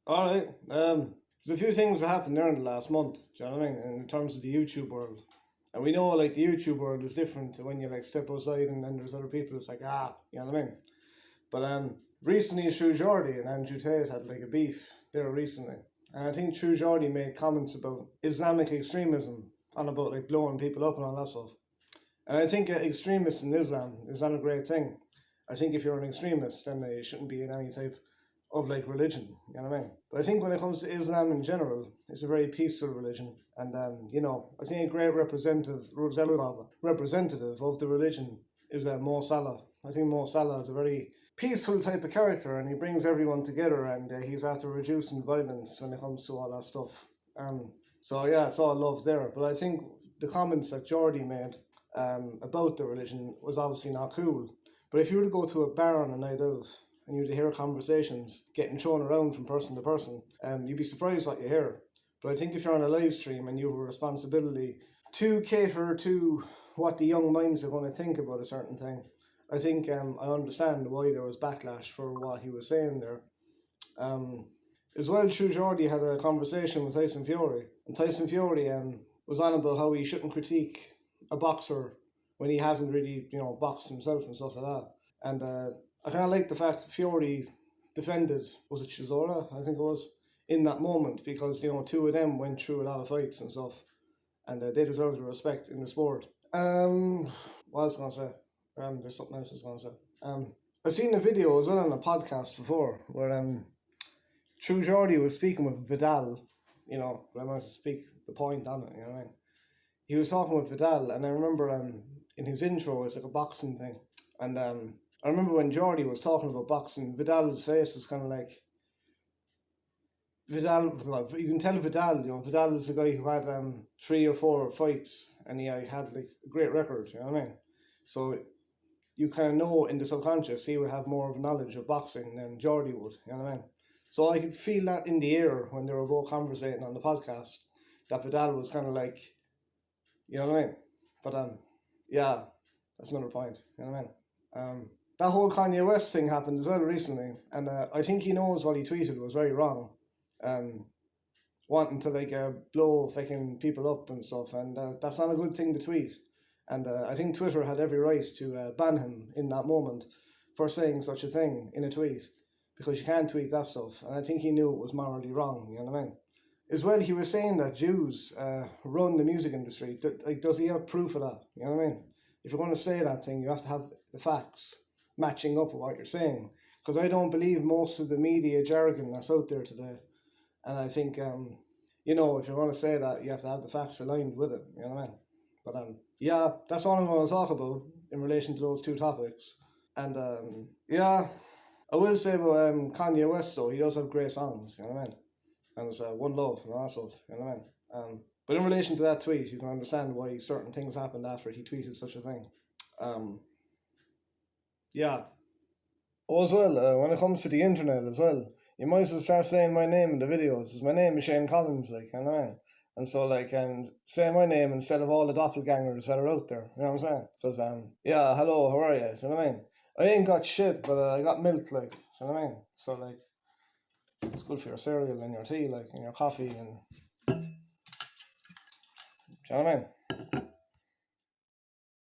Alright, there's a few things that happened there in the last month, do you know what I mean, in terms of the YouTube world. And we know, like, the YouTube world is different to when you, like, step outside and then there's other people, it's like, you know what I mean? But, recently True Geordie and Andrew Tate had, like, a beef there recently. And I think True Geordie made comments about Islamic extremism and about, like, blowing people up and all that stuff. And I think extremists in Islam is not a great thing. I think if you're an extremist, then you shouldn't be in any type of, like, religion, you know what I mean? But I think when it comes to Islam in general, it's a very peaceful religion. And, I think a great representative of the religion is Mo Salah. I think Mo Salah is a very peaceful type of character, and he brings everyone together, and he's after reducing violence when it comes to all that stuff. So yeah, it's all love there. But I think the comments that Geordie made about the religion was obviously not cool. But if you were to go to a bar on a night out and you were to hear conversations getting thrown around from person to person, you'd be surprised what you hear. But I think if you're on a live stream and you have a responsibility to cater to what the young minds are going to think about a certain thing, I think I understand why there was backlash for what he was saying there. As well, True Geordie had a conversation with Tyson Fury, and Tyson Fury was on about how he shouldn't critique a boxer when he hasn't really, boxed himself and stuff like that. And I kind of like the fact that Fury defended, was it Chisora, I think it was, in that moment, because, two of them went through a lot of fights and stuff, and they deserve the respect in the sport. What was I going to say? There's something else I was going to say. I've seen a video as well on a podcast before, where True Geordie was speaking with Vidal, but I wanted to speak the point on it, you know what I mean? He was talking with Vidal, and I remember in his intro, it's like a boxing thing. And I remember when Geordie was talking about boxing, Vidal's face is kind of like, you can tell Vidal, Vidal is a guy who had 3 or 4 fights, and he had like a great record, you know what I mean? So you kind of know in the subconscious he would have more of knowledge of boxing than Geordie would, you know what I mean? So I could feel that in the air when they were both conversating on the podcast, that Vidal was kind of like, you know what I mean? But yeah, that's another point, you know what I mean? That whole Kanye West thing happened as well recently, and I think he knows what he tweeted was very wrong. Wanting to like blow fucking people up and stuff, and that's not a good thing to tweet. And I think Twitter had every right to ban him in that moment for saying such a thing in a tweet, because you can't tweet that stuff. And I think he knew it was morally wrong, you know what I mean? As well, he was saying that Jews run the music industry. Does he have proof of that? You know what I mean? If you're going to say that thing, you have to have the facts matching up with what you're saying. Because I don't believe most of the media jargon that's out there today. And I think, if you're going to say that, you have to have the facts aligned with it. You know what I mean? But yeah, that's all I'm going to talk about in relation to those two topics. And yeah, I will say about Kanye West, though, he does have great songs. You know what I mean? And it's One Love and all that stuff, you know what I mean? But in relation to that tweet, you can understand why certain things happened after he tweeted such a thing. Yeah. Oh, as well, when it comes to the internet as well, you might as well start saying my name in the videos. My name is Shane Collins, like, you know what I mean? And so, like, and say my name instead of all the doppelgangers that are out there, you know what I'm saying? Because, yeah, hello, how are you? You know what I mean? I ain't got shit, but I got milk, like, you know what I mean? So, like, it's good for your cereal and your tea, like, and your coffee, and... Do you know what I mean?